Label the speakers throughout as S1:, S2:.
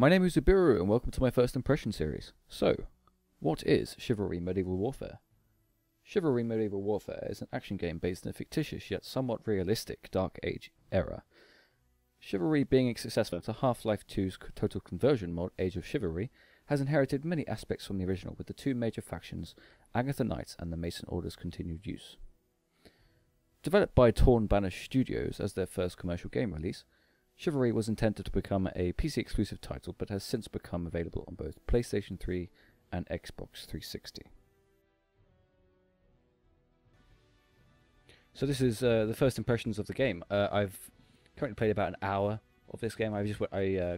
S1: My name is Ubiru and welcome to my first impression series. So, what is Chivalry Medieval Warfare? Chivalry Medieval Warfare is an action game based in a fictitious yet somewhat realistic Dark Age era. Chivalry, being a successor to Half-Life 2's total conversion mod Age of Chivalry, has inherited many aspects from the original, with the two major factions, Agatha Knights and the Mason Order's continued use. Developed by Torn Banner Studios as their first commercial game release, Chivalry was intended to become a PC-exclusive title, but has since become available on both PlayStation 3 and Xbox 360. So this is the first impressions of the game. I've currently played about an hour of this game. I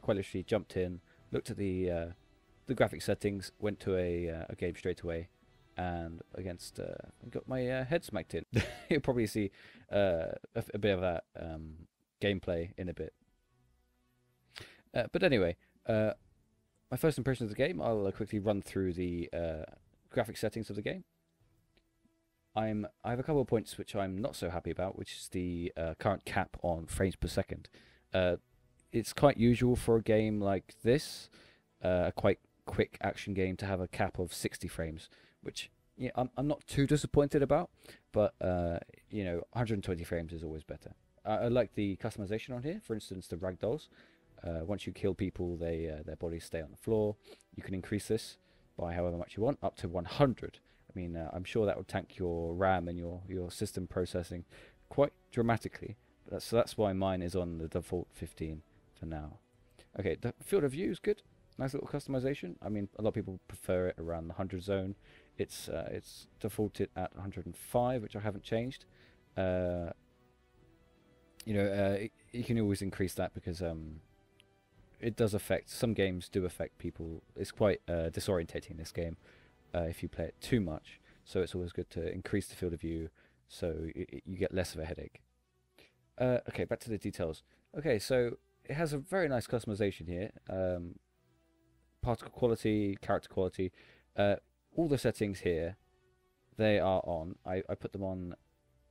S1: quite literally jumped in, looked at the graphic settings, went to a game straight away, and got my head smacked in. You'll probably see a bit of that gameplay in a bit. But anyway, my first impression of the game, I'll quickly run through the graphic settings of the game. I have a couple of points which I'm not so happy about, which is the current cap on frames per second. It's quite usual for a game like this, a quite quick action game, to have a cap of 60 frames, which I'm not too disappointed about, but 120 frames is always better. I like the customization on here. For instance, the ragdolls. Once you kill people, their bodies stay on the floor. You can increase this by however much you want, up to 100. I mean, I'm sure that would tank your RAM and your system processing quite dramatically. But that's why mine is on the default 15 for now. Okay, the field of view is good. Nice little customization. I mean, a lot of people prefer it around the 100 zone. It's defaulted at 105, which I haven't changed. You can always increase that because it does affect, some games do affect people. It's quite disorientating, this game, if you play it too much. So it's always good to increase the field of view so you get less of a headache. Okay, back to the details. Okay, so it has a very nice customization here. Particle quality, character quality, all the settings here, they are on. I put them on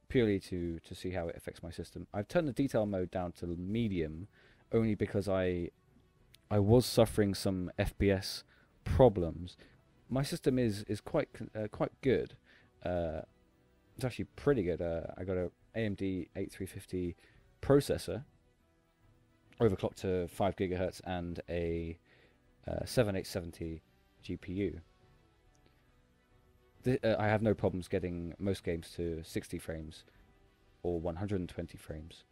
S1: purely to see how it affects my system. I've turned the detail mode down to medium only because I was suffering some FPS problems. My system is quite good. It's actually pretty good. I got a AMD 8350 processor, overclocked to 5 GHz, and a 7870 GPU. I have no problems getting most games to 60 frames or 120 frames.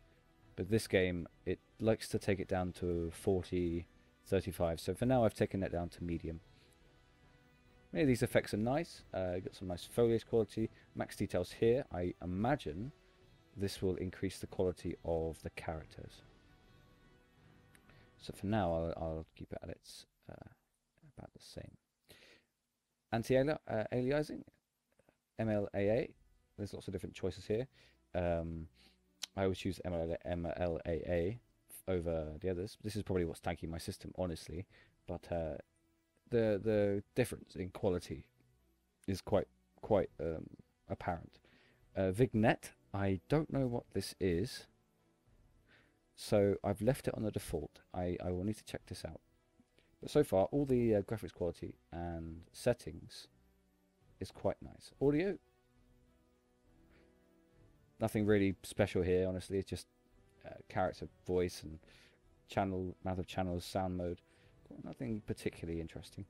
S1: But this game, it likes to take it down to 40, 35. So for now, I've taken it down to medium. Many of these effects are nice. Got some nice foliage quality. Max details here. I imagine this will increase the quality of the characters. So for now, I'll keep it at its about the same. Anti-aliasing, MLAA. There's lots of different choices here. I always choose MLAA over the others. This is probably what's tanking my system, honestly. But the difference in quality is quite apparent. Vignette, I don't know what this is, so I've left it on the default. I will need to check this out. But so far, all the graphics quality and settings is quite nice. Audio, nothing really special here, honestly. It's just character voice and amount of channels, sound mode. Nothing particularly interesting.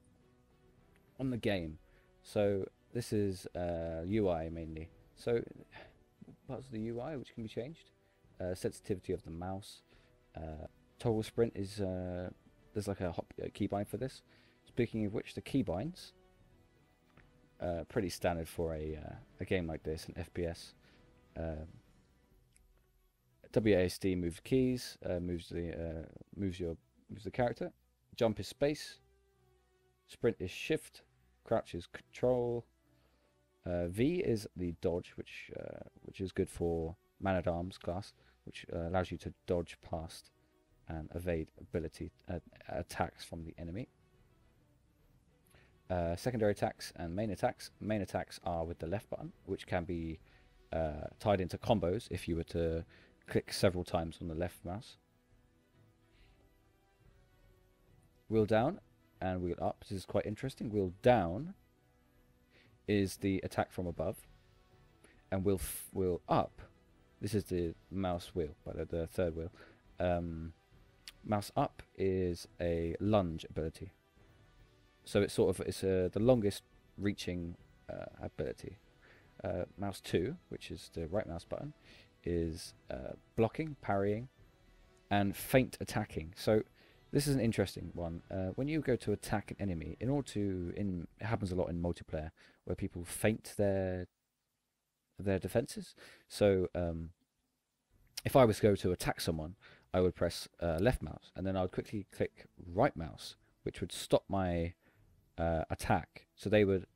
S1: On the game, so this is UI mainly. So parts of the UI which can be changed. Sensitivity of the mouse. Toggle sprint is there's like a keybind for this. Speaking of which, the keybinds pretty standard for a game like this, an FPS. WASD moves keys, moves the character. Jump is space. Sprint is shift. Crouch is control. V is the dodge, which is good for man-at-arms class, which allows you to dodge past and evade attacks from the enemy. Secondary attacks and main attacks. Main attacks are with the left button, which can be tied into combos if you were to click several times on the left mouse. wheel down and wheel up. This is quite interesting. Wheel down is the attack from above, and wheel up. This is the mouse wheel, but the third wheel. Mouse up is a lunge ability. So it's the longest reaching ability. Mouse 2, which is the right mouse button, is blocking, parrying, and feint attacking. So this is an interesting one. When you go to attack an enemy, it happens a lot in multiplayer where people feint their defenses. So if I was to go to attack someone, I would press left mouse, and then I would quickly click right mouse, which would stop my attack. So they would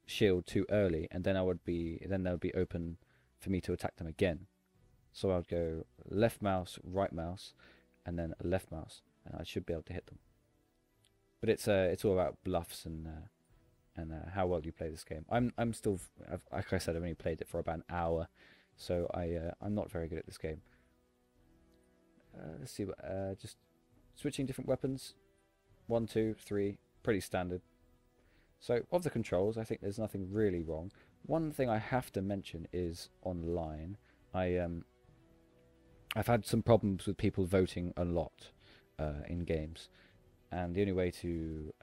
S1: shield too early, and then they would be open for me to attack them again. So I would go left mouse, right mouse, and then left mouse, and I should be able to hit them. But it's all about bluffs and how well you play this game. I'm still, like I said, I've only played it for about an hour, so I'm not very good at this game. Let's see, just switching different weapons. 1, 2, 3, pretty standard. So of the controls, I think there's nothing really wrong. One thing I have to mention is online. I've had some problems with people voting a lot in games, and the only way to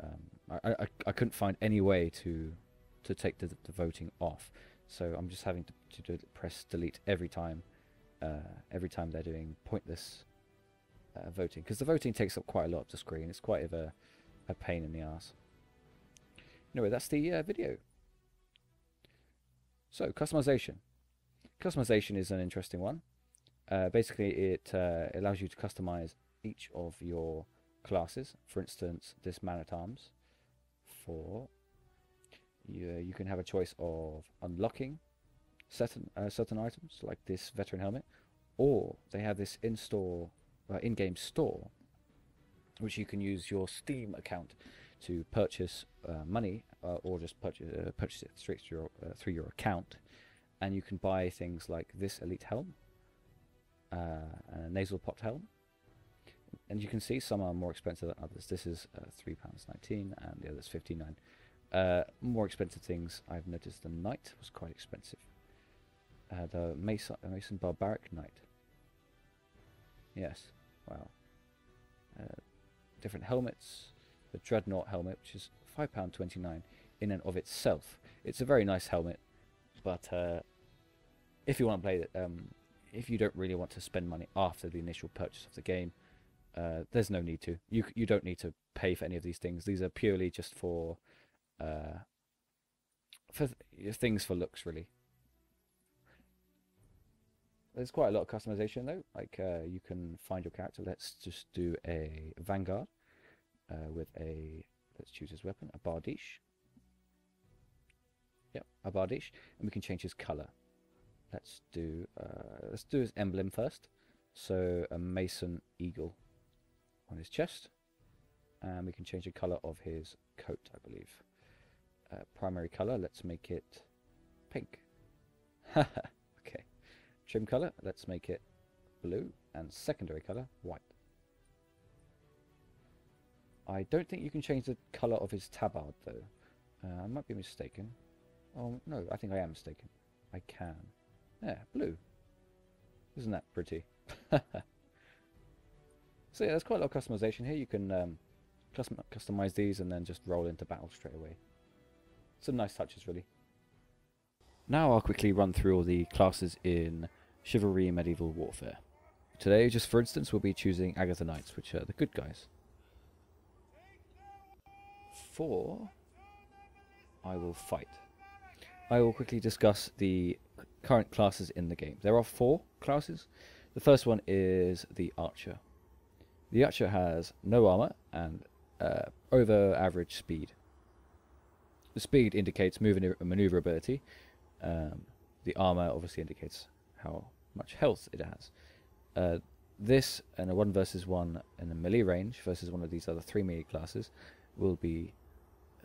S1: I couldn't find any way to take the voting off. So I'm just having to press delete every time they're doing pointless voting, because the voting takes up quite a lot of the screen. It's quite a pain in the ass. Anyway, that's the video. So customization. Customization is an interesting one. Basically, it allows you to customize each of your classes. For instance, this man-at-arms. You can have a choice of unlocking certain items, like this veteran helmet, or they have this in-game store, which you can use your Steam account to purchase money, or just purchase it straight through your account, and you can buy things like this elite helm, a nasal popped helm, and you can see some are more expensive than others. This is £3.19 and the other's £59. More expensive things, I've noticed the knight was quite expensive. The Mason Barbaric Knight. Yes, wow. Different helmets. The Dreadnought helmet, which is £5.29 in and of itself. It's a very nice helmet, but if you want to play it, if you don't really want to spend money after the initial purchase of the game, there's no need to. You don't need to pay for any of these things. These are purely just for things for looks, really. There's quite a lot of customization though. Like you can find your character. Let's just do a Vanguard with let's choose his weapon, a Bardiche. Yep, a Bardiche, and we can change his color. Let's do his emblem first. So a Mason Eagle on his chest, and we can change the color of his coat, I believe. Primary color, let's make it pink. Okay. Trim color, let's make it blue, and secondary color, white. I don't think you can change the color of his tabard though. I might be mistaken. Oh no, I think I am mistaken. I can. Yeah, blue. Isn't that pretty? So yeah, there's quite a lot of customization here. You can customize these and then just roll into battle straight away. Some nice touches, really. Now I'll quickly run through all the classes in Chivalry Medieval Warfare. Today, just for instance, we'll be choosing Agatha Knights, which are the good guys. I will fight. I will quickly discuss the current classes in the game. There are 4 classes. The first one is the Archer. The Archer has no armor and over average speed. The speed indicates maneuverability. The armor obviously indicates how much health it has. This and a 1 versus 1 in the melee range versus one of these other 3 melee classes will be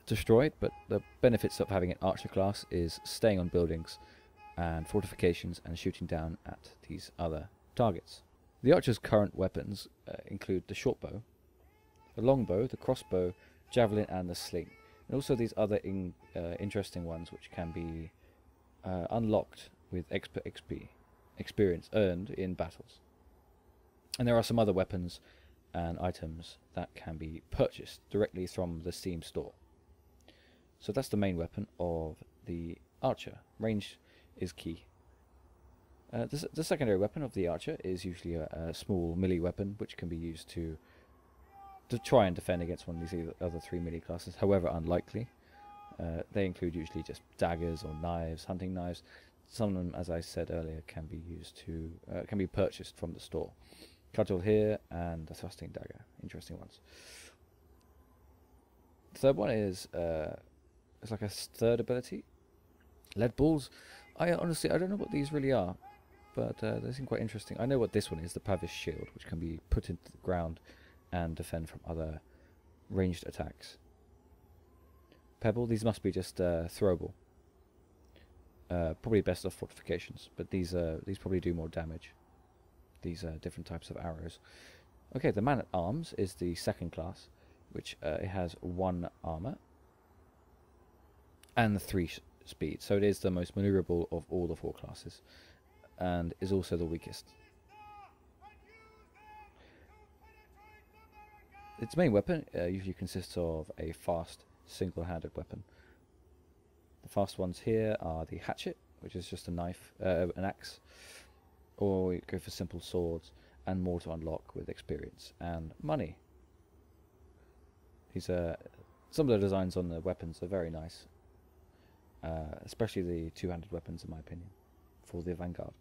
S1: destroyed, but the benefits of having an Archer class is staying on buildings and fortifications and shooting down at these other targets. The Archer's current weapons include the short bow, the longbow, the crossbow, javelin, and the sling. And also these other interesting ones which can be unlocked with experience earned in battles. And there are some other weapons and items that can be purchased directly from the Steam store. So that's the main weapon of the archer. Range is key. The secondary weapon of the archer is usually a small melee weapon, which can be used to try and defend against one of these other 3 melee classes, however unlikely. They include usually just daggers or knives, hunting knives. Some of them, as I said earlier, can be used to can be purchased from the store. Cudgel here and a thrusting dagger, interesting ones. The third one is it's like a third ability. Lead balls. I honestly don't know what these really are, but they seem quite interesting. I know what this one is, the Pavis shield, which can be put into the ground and defend from other ranged attacks. Pebble, these must be just throwable. Probably best off fortifications, but these probably do more damage. These different types of arrows. Okay, the man at arms is the second class, which it has 1 armor and 3 speed, so it is the most maneuverable of all the 4 classes, and is also the weakest. Its main weapon usually consists of a fast single-handed weapon. The fast ones here are the hatchet, which is just a knife, an axe, or you go for simple swords, and more to unlock with experience and money. These some of the designs on the weapons are very nice, especially the 2-handed weapons in my opinion, for the Vanguard.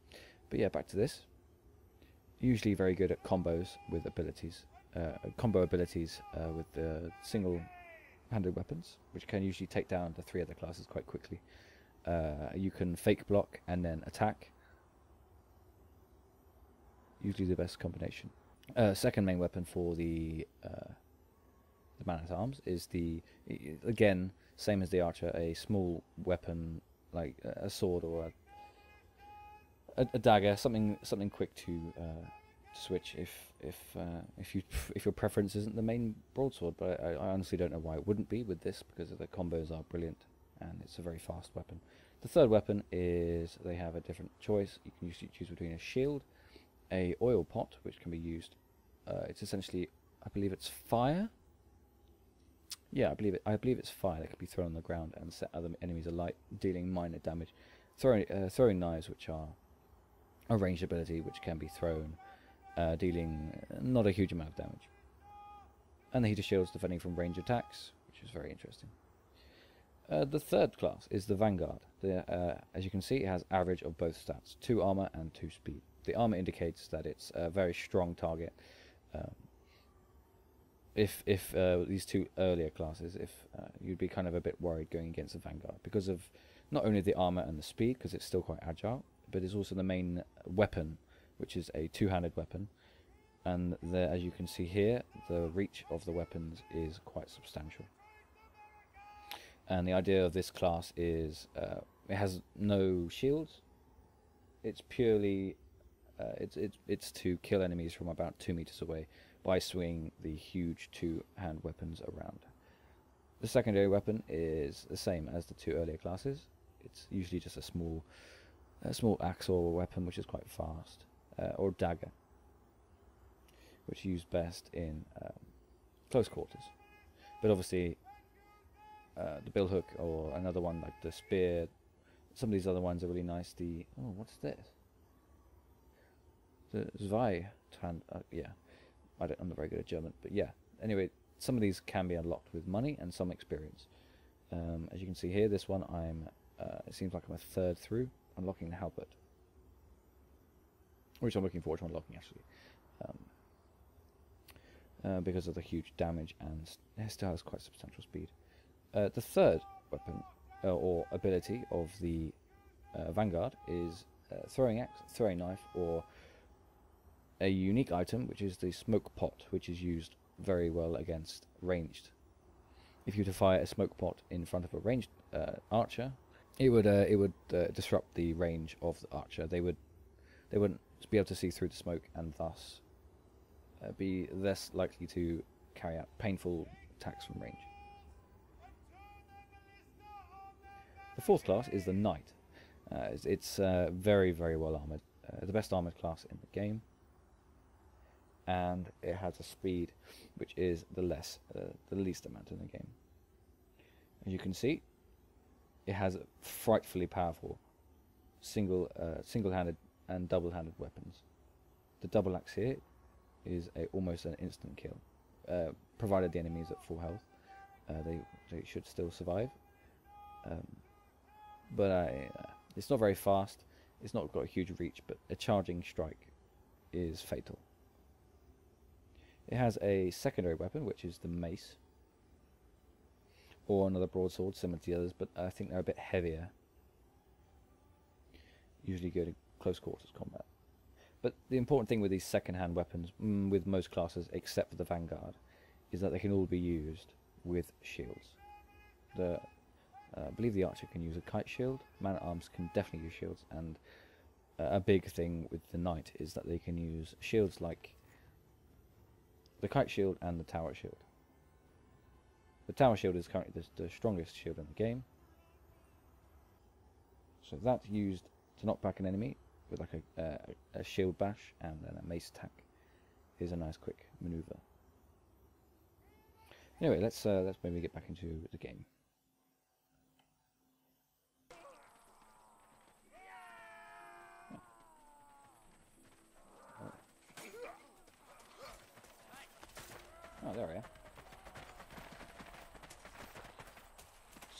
S1: But yeah, back to this. Usually very good at combos with abilities, combo abilities with the single-handed weapons, which can usually take down the 3 other classes quite quickly. You can fake block and then attack. Usually the best combination. Second main weapon for the man at arms is again, same as the archer, a small weapon like a sword or a dagger, something quick to switch if your preference isn't the main broadsword. But I honestly don't know why it wouldn't be with this, because the combos are brilliant and it's a very fast weapon. The third weapon is they have a different choice. You can usually choose between a shield, a oil pot, which can be used. It's essentially, I believe it's fire. Yeah, I believe it's fire that can be thrown on the ground and set other enemies alight, dealing minor damage. Throwing knives, which are a ranged ability, which can be thrown, dealing not a huge amount of damage. And the heater shields, defending from range attacks, which is very interesting. The third class is the Vanguard. As you can see, it has average of both stats, 2 armor and 2 speed. The armor indicates that it's a very strong target. If these 2 earlier classes, you'd be kind of a bit worried going against the Vanguard, because of not only the armor and the speed, because it's still quite agile, but it's also the main weapon, which is a 2-handed weapon. And as you can see here, the reach of the weapons is quite substantial. And the idea of this class is it has no shields. It's purely it's to kill enemies from about 2 meters away by swinging the huge 2-hand weapons around. The secondary weapon is the same as the 2 earlier classes. It's usually just a small axe or weapon, which is quite fast, or dagger, which is used best in close quarters. But obviously, the billhook or another one like the spear, some of these other ones are really nice. What's this? The Zweihand, yeah. I'm not very good at German, but yeah. Anyway, some of these can be unlocked with money and some experience. As you can see here, this one it seems like I'm a third through unlocking the halberd, which I'm looking forward to unlocking actually, because of the huge damage, and it still has quite substantial speed. The third weapon or ability of the Vanguard is throwing axe, throwing knife, or a unique item, which is the smoke pot, which is used very well against ranged. If you were to fire a smoke pot in front of a ranged archer, it would disrupt the range of the archer. They wouldn't be able to see through the smoke, and thus be less likely to carry out painful attacks from range. The fourth class is the Knight. It's very, very well armoured. The best armoured class in the game. And it has a speed which is the least amount in the game. As you can see, it has frightfully powerful single-handed and double-handed weapons. The double axe here is almost an instant kill, provided the enemy is at full health. They should still survive, but it's not very fast. It's not got a huge reach, but a charging strike is fatal. It has a secondary weapon, which is the mace, or another broadsword similar to the others, but I think they're a bit heavier. Usually go to close quarters combat. But the important thing with these second-hand weapons, with most classes except for the Vanguard, is that they can all be used with shields. I believe the archer can use a kite shield. Man-at-arms can definitely use shields, and a big thing with the knight is that they can use shields like the kite shield and the tower shield. The tower shield is currently the strongest shield in the game. So that's used to knock back an enemy with like a shield bash and then a mace attack is a nice quick maneuver. Anyway, let's maybe get back into the game. Oh, there we are.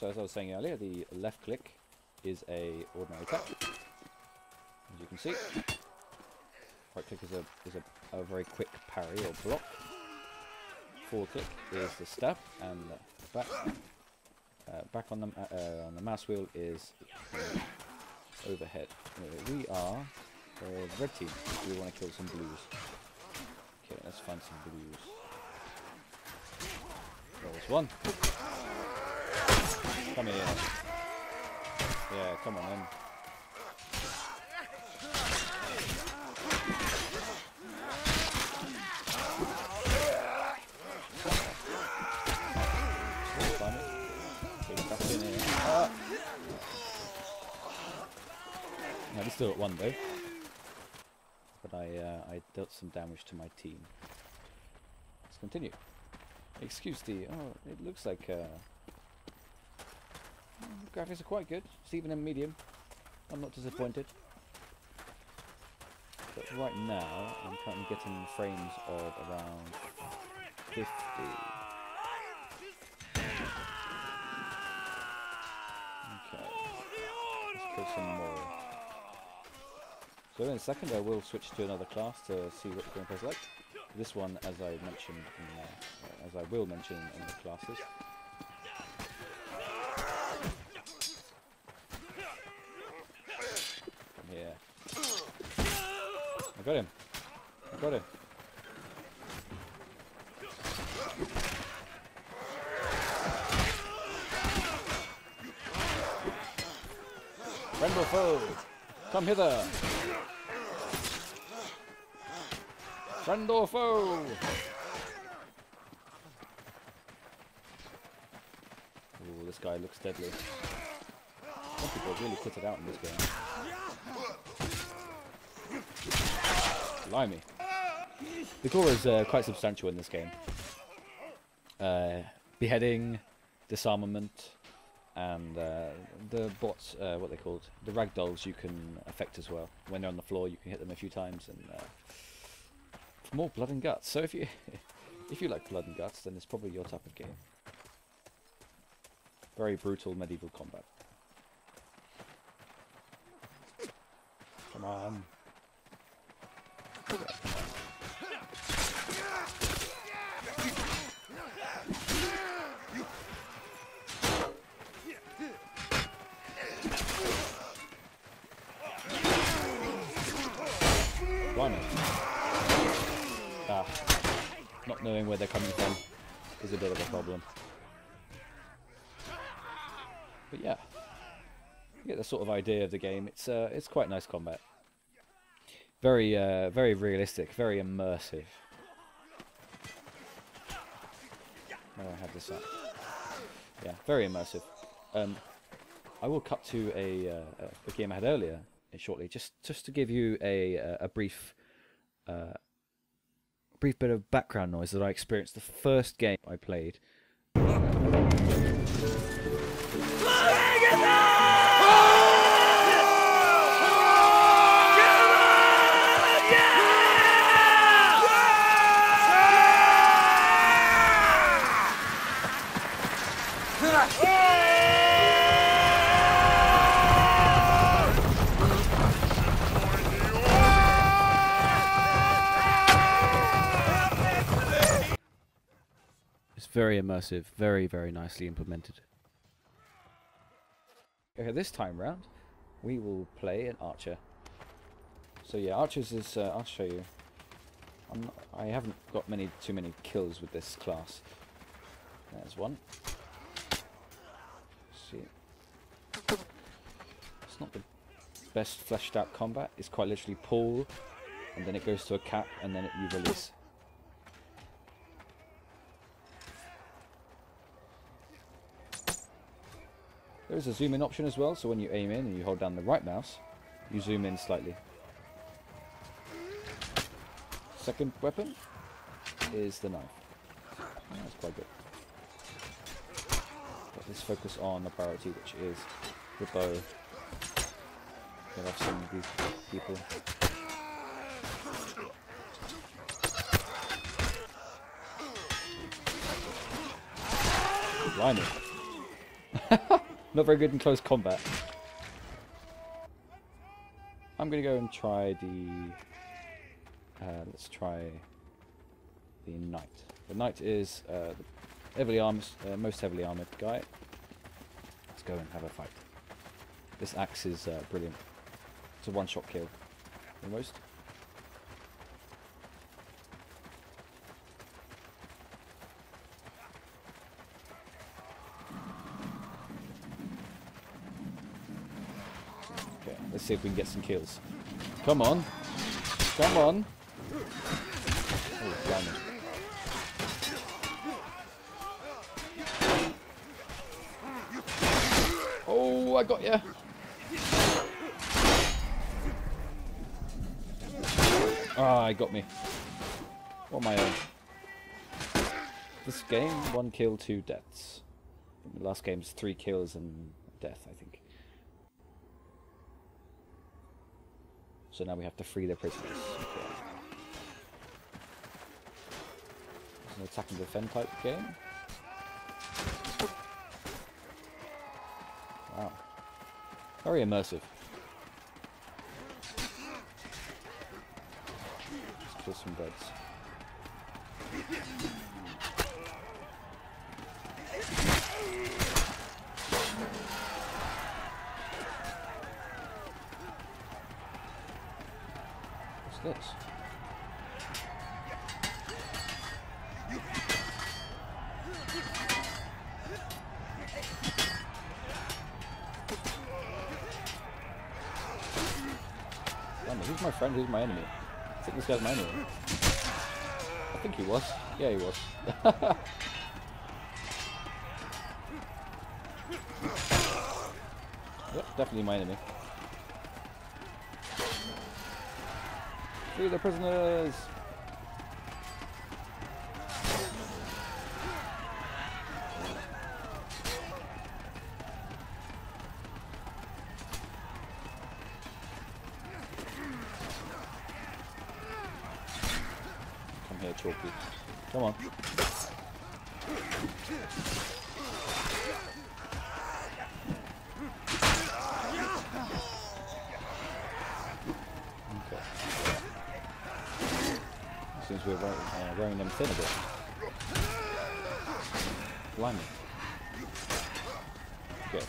S1: So as I was saying earlier, the left click is a ordinary attack, as you can see. Right click is a very quick parry or block. Forward click is the stab, and back on the mouse wheel is overhead. Anyway, we are the red team. We want to kill some blues. Okay, let's find some blues. There's one. Come here. Yeah, come on in. Get back in here. Now we're still at one though. But I dealt some damage to my team. Let's continue. Excuse the... Oh, it looks like... graphics are quite good. It's even in medium. I'm not disappointed. But right now, I'm currently getting frames of around 50. Okay. Let's kill some more. So in a second I will switch to another class to see what the gameplay is like. This one, as I mentioned, as I will mention in the classes. Come here. I got him. I got him. Friend or foe, come hither. Friend or foe! Ooh, this guy looks deadly. Some people really put it out in this game. Blimey. The gore is quite substantial in this game. Beheading, disarmament, and the bots, what they're called, the ragdolls you can affect as well. When they're on the floor you can hit them a few times and... more blood and guts. So if you like blood and guts, then it's probably your type of game. Very brutal medieval combat. Come on. Blimey. Not knowing where they're coming from is a bit of a problem. But yeah, you get the sort of idea of the game. It's quite nice combat. Very very realistic, very immersive. Where do I have this at? Yeah, very immersive. I will cut to a game I had earlier shortly, just to give you a brief bit of background noise that I experienced the first game I played. Very immersive, very, very nicely implemented. Okay, this time round, we will play an archer. So yeah, archers is, I'll show you. I haven't got too many kills with this class. There's one. Let's see. It's not the best fleshed out combat. It's quite literally pull, and then it goes to a cap, and then you release. There is a zoom in option as well, so when you aim in and you hold down the right mouse, you zoom in slightly. Second weapon is the knife. That's quite good. But let's focus on the priority, which is the bow. Get off some of these people. Blimey. Not very good in close combat. I'm gonna go and try the... let's try the knight. The knight is the most heavily armoured guy. Let's go and have a fight. This axe is brilliant. It's a one-shot kill, almost. Let's see if we can get some kills. Come on. Come on. Oh, blimey. Oh, I got ya. Ah, he got me. What am I on? This game, 1 kill, 2 deaths. The last game's 3 kills and death, I think. So now we have to free their prisoners. Okay. It's an attack and defend type game. Wow. Very immersive. Let's kill some birds. This. Who's my friend? Who's my enemy? I think this guy's my enemy. I think he was. Yeah, he was. Yep, definitely my enemy. Free the prisoners! Come here, Chalky. Come on. Since we're wearing them thin a bit. Blimey. Okay.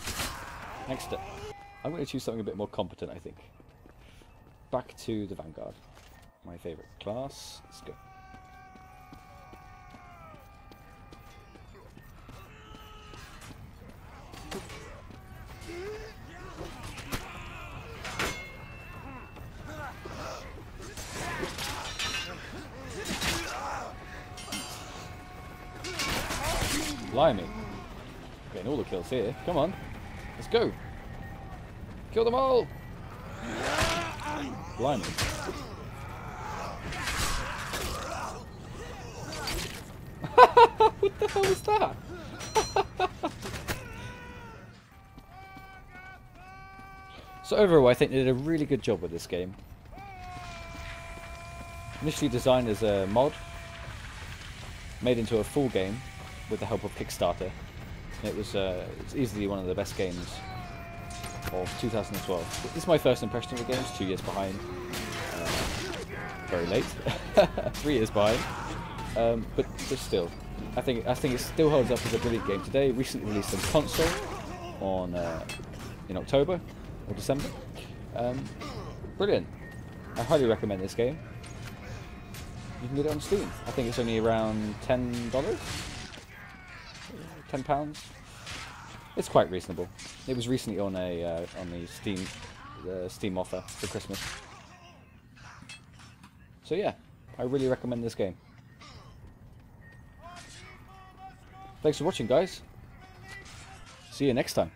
S1: Next step. I'm going to choose something a bit more competent, I think. Back to the Vanguard. My favourite class. Let's go. Blimey. Getting all the kills here. Come on. Let's go. Kill them all. Blimey. What the hell was that? So overall, I think they did a really good job with this game. Initially designed as a mod, made into a full game with the help of Kickstarter. It was it's easily one of the best games of 2012. This is my first impression of the game. It's 2 years behind. Very late. 3 years behind. But still, I think it still holds up as a brilliant game today. Recently released on console on in October or December. Brilliant. I highly recommend this game. You can get it on Steam. I think it's only around $10, £10. It's quite reasonable. It was recently on the Steam offer for Christmas. So yeah, I really recommend this game. Thanks for watching, guys. See you next time.